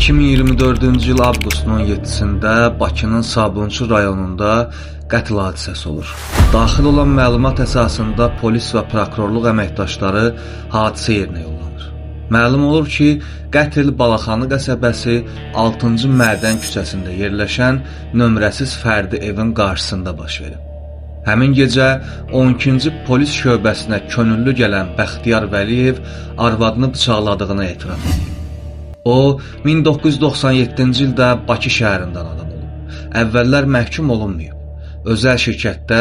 2024-cü il avqustun 17-sində Bakının Sabunçu rayonunda qətl hadisəsi olur. Daxil olan məlumat əsasında polis və prokurorluq əməkdaşları hadisə yerinə yollanır. Məlum olur ki, qətl Balaxanı qəsəbəsi 6-cı Mədən küçəsində yerləşən nömrəsiz fərdi evin qarşısında baş verib. Həmin gecə 12-ci polis şöbəsinə könüllü gələn Bəxtiyar Vəliyev arvadını bıçaqladığını etiraf edir. O, 1997-ci ildə Bakı şəhərindən adam olub. Əvvəllər məhkum olunmayıb. Özəl şirkətdə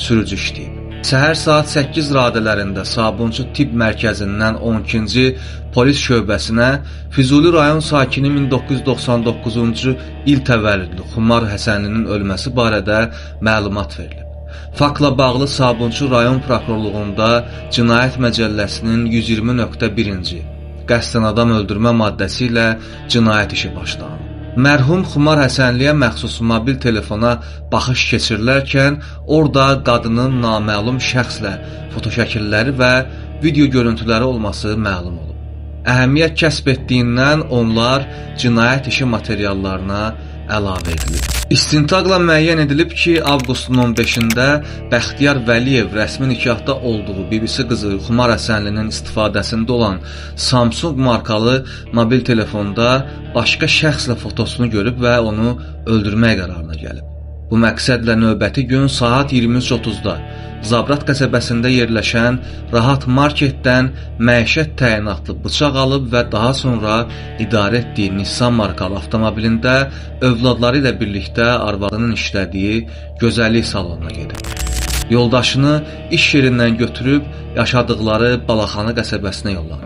sürücü işləyib. Səhər saat 8 radələrində Sabunçu Tibb Mərkəzindən 12-ci polis şöbəsinə Füzuli rayon sakini 1999-cu il təvəllüdlü Xumar Həsənlinin ölməsi barədə məlumat verilib. Faktla bağlı Sabunçu rayon prokurorluğunda Cinayət Məcəlləsinin 120.1-ci qəsdən adam öldürmə maddəsi ilə cinayət işi başlanıb. Mərhum Xumar Həsənliyə məxsus mobil telefona baxış keçirilərkən orada qadının naməlum şəxslə fotoşəkilləri və video görüntüləri olması məlum olub. Əhəmiyyət kəsb etdiyindən onlar cinayət işi materiallarına əlavə edilib. İstintaqla müəyyən edilib ki, avqustun 15-də Bəxtiyar Vəliyev rəsmi nikahda olduğu bibisi qızı Xumar Həsənlinin istifadəsində olan Samsung markalı mobil telefonda başqa şəxslə fotosunu görüb və onu öldürmək qərarına gəlib. Bu məqsədlə növbəti gün saat 23:30-da Zabrat qəsəbəsində yerləşən Rahat Marketdən məişət təyinatlı bıçaq alıb və daha sonra idarə etdiyi Nissan markalı avtomobilində övladları ilə birlikdə arvadının işlədiyi gözəllik salonuna gedib. Yoldaşını iş yerindən götürüb yaşadıkları Balaxanı qəsəbəsinə yollanıb.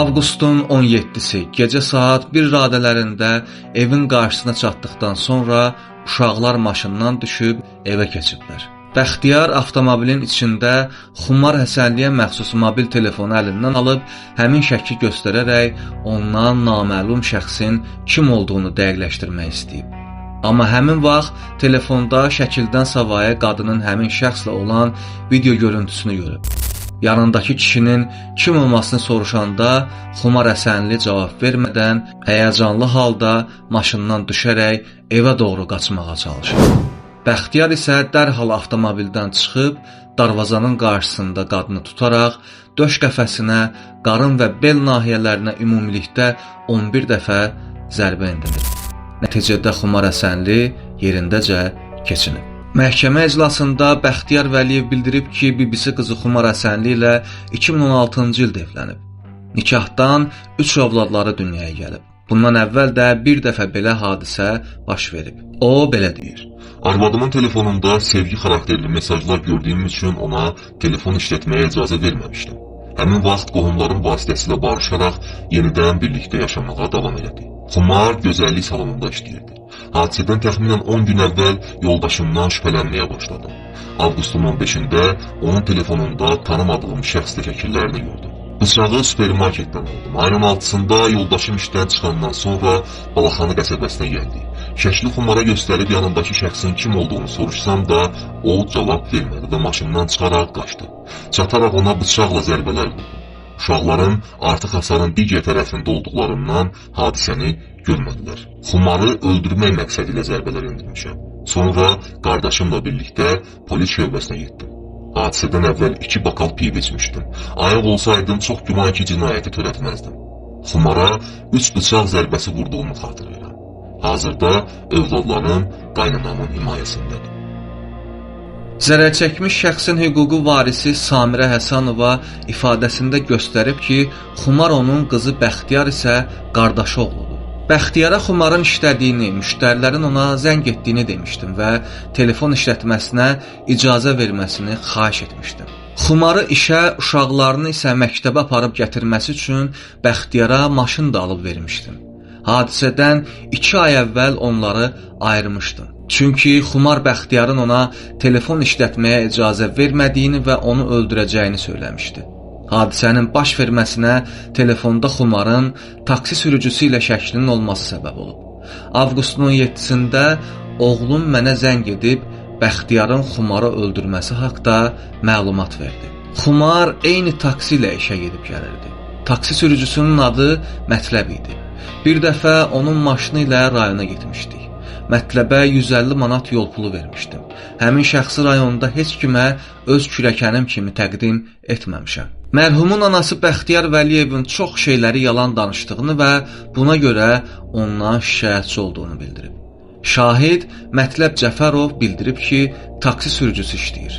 Avqustun 17-si gecə saat 1 radələrində evin qarşısına çatdıqdan sonra uşaqlar maşından düşüb evə keçiblər. Bəxtiyar avtomobilin içində Xumar Həsənliyə məxsus mobil telefonu əlindən alıb həmin şəkli göstərərək ondan naməlum şəxsin kim olduğunu dəqiqləşdirmək istəyib. Amma həmin vaxt telefonda şəkildən savayı qadının həmin şəxslə olan video görüntüsünü görüb. Yanındakı kişinin kim olmasını soruşanda Xumar Həsənli cavab vermədən həyəcanlı halda maşından düşərək evə doğru qaçmağa çalışır. Bəxtiyar isə dərhal avtomobildən çıxıb darvazanın qarşısında qadını tutaraq döş qəfəsinə, qarın və bel nahiyələrinə ümumilikdə 11 dəfə zərbə endirir. Nəticədə Xumar Həsənli yerindəcə keçinib. Məhkəmə iclasında Bəxtiyar Vəliyev bildirib ki, bibisi qızı Xumar Həsənli ilə 2016-cı ildə evlənib. Nikahdan 3 övladları dünyaya gəlib. Bundan əvvəl də bir dəfə belə hadisə baş verib. O belə deyir: Arvadımın telefonunda sevgi xarakterli mesajlar gördüyüm üçün ona telefon işlətməyə icazə verməmişdim. Həmin vaxt qohumların vasitəsilə barışaraq yenidən birlikdə yaşamağa davam elədi. Xumar gözəllik salonunda işləyirdi. Hadisədən təxminən 10 gün əvvəl yoldaşımdan şübhələnməyə başladım. Avqustun 15-də onun telefonunda tanımadığım şəxslə şəkillərini gördüm. Bıçağı supermarketdən aldım. Ayın 6-sında yoldaşım işdən çıxandan sonra Balaxanı qəsəbəsinə gəldi. Şəkli Xumara göstərib yanındakı şəxsin kim olduğunu soruşsam da o cavab vermədi və maşından çıxaraq qaçdı. Çataraq ona bıçaqla zərbələr vurdu. Uşaqların artıq hasarın digər tərəfində olduqlarından hadisəni görmədilər. Xumarı öldürmək məqsədi ilə zərbələr endirmişəm. Sonra qardaşımla birlikdə polis şöbəsinə getdim. Hadisədən əvvəl 2 bakal piv içmişdim. Ayıq olsaydım çox güman ki, cinayəti törətməzdim. Xumara 3 bıçaq zərbəsi vurduğumu xatırlayıram. Hazırda övladlarım qaynanamın himayəsindədir. Zərər çəkmiş şəxsin hüquqi varisi Samirə Həsənova ifadəsində göstərib ki, Xumar onun qızı Bəxtiyar isə qardaşı oğludur. Bəxtiyara Xumarın işlədiyini, müştərilərin ona zəng etdiyini demişdim və telefon işlətməsinə icazə verməsini xahiş etmişdim. Xumarı işə, uşaqlarını isə məktəbə aparıb gətirməsi üçün Bəxtiyara maşın da alıb vermişdim. Hadisədən 2 ay əvvəl onları ayırmışdım. Çünki Xumar Bəxtiyarın ona telefon işlətməyə icazə vermədiyini və onu öldürəcəyini söyləmişdi. Hadisənin baş verməsinə telefonda Xumarın taksi sürücüsü ilə şəklinin olması səbəb olub. Avqustun 17-sində oğlum mənə zəng edib Bəxtiyarın Xumarı öldürməsi haqda məlumat verdi. Xumar eyni taksi ilə işə gedib gəlirdi. Taksi sürücüsünün adı Mətləb idi. Bir dəfə onun maşını ilə rayona getmişdik. Mətləbə 150 manat yol pulu vermişdim. Həmin şəxsi rayonda heç kimə öz kürəkənim kimi təqdim etməmişəm. Mərhumun anası Bəxtiyar Vəliyevin çox şeyləri yalan danışdığını və buna görə ondan şikayətçi olduğunu bildirib. Şahid Mətləb Cəfərov bildirib ki, taksi sürücüsü işləyir.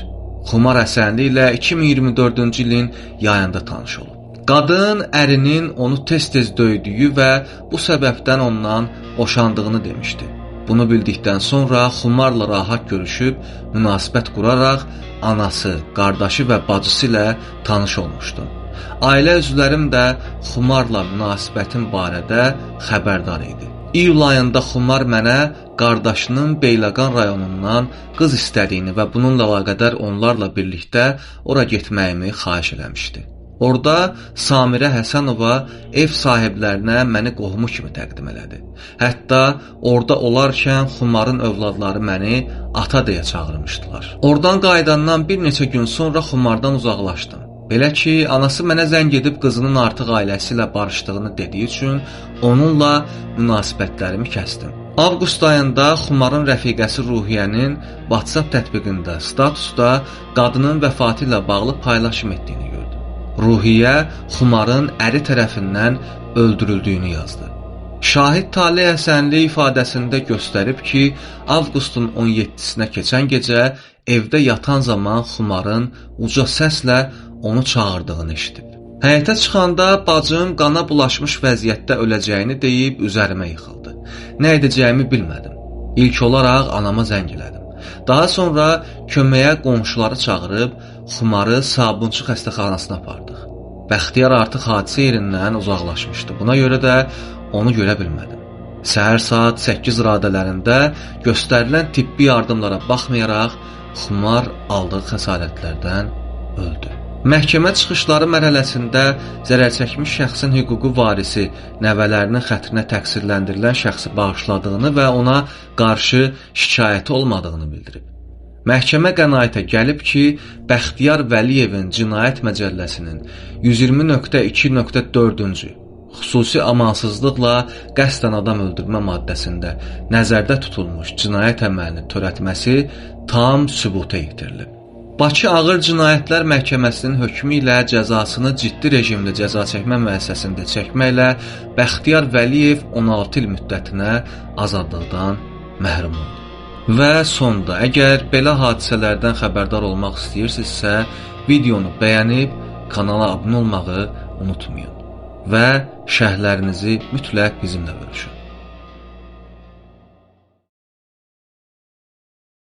Xumar Həsənli ilə 2024-cü ilin yayında tanış olub. Qadın ərinin onu tez-tez döydüyü və bu səbəbdən ondan boşandığını demişdi. Bunu bildikdən sonra Xumarla rahat görüşüb, münasibət quraraq anası, qardaşı və bacısı ilə tanış olmuşdu. Ailə üzvlərim də Xumarla münasibətim barədə xəbərdar idi. İyul ayında Xumar mənə qardaşının Beyləqan rayonundan qız istədiyini və bununla əlaqədar onlarla birlikdə ora getməyimi xahiş eləmişdi. Orada Samirə Həsənova ev sahiblərinə məni qohumu kimi təqdim elədi. Hətta orada olarkən Xumarın övladları məni ata deyə çağırmışdılar. Oradan qayıdandan bir neçə gün sonra Xumardan uzaqlaşdım. Belə ki, anası mənə zəng edib qızının artıq ailəsi ilə barışdığını dediyi üçün onunla münasibətlərimi kəsdim. Avqust ayında Xumarın rəfiqəsi Ruhiyyənin WhatsApp tətbiqində statusda qadının vəfatı ilə bağlı paylaşım etdiyini gördüm. Ruhiyyə Xumarın əri tərəfindən öldürüldüyünü yazdı. Şahid Talih Həsənli ifadəsində göstərib ki, avqustun 17-sinə keçən gecə evdə yatan zaman Xumarın uca səslə onu çağırdığını eşidib. Həyətə çıxanda bacım qana bulaşmış vəziyyətdə öləcəyini deyib üzərimə yıxıldı. Nə edəcəyimi bilmədim. İlk olaraq anama zəng elədim. Daha sonra köməyə qonşuları çağırıb Xumarı Sabunçu xəstəxanasına apardıq. Bəxtiyar artıq hadisə yerindən uzaqlaşmışdı. Buna görə də onu görə bilmədim. Səhər saat 8 radələrində göstərilən tibbi yardımlara baxmayaraq Xumar aldığı xəsarətlərdən öldü. Məhkəmə çıxışları mərhələsində zərərçəkmiş şəxsin hüquqi varisi nəvələrinin xətrinə təqsirləndirilən şəxsi bağışladığını və ona qarşı şikayəti olmadığını bildirib. Məhkəmə qənaətə gəlib ki, Bəxtiyar Vəliyevin Cinayət Məcəlləsinin 120.2.4-cü xüsusi amansızlıqla qəsdən adam öldürmə maddəsində nəzərdə tutulmuş cinayət əməlini törətməsi tam sübuta yetirilib. Bakı Ağır Cinayətlər Məhkəməsinin hökmü ilə cəzasını ciddi rejimli cəza çəkmə müəssisəsində çəkməklə Bəxtiyar Vəliyev 16 il müddətinə azadlıqdan məhrum oldu. Və sonda, əgər belə hadisələrdən xəbərdar olmaq istəyirsinizsə, videonu bəyənib kanala abunə olmağı unutmayın və şərhlərinizi mütləq bizimlə bölüşün.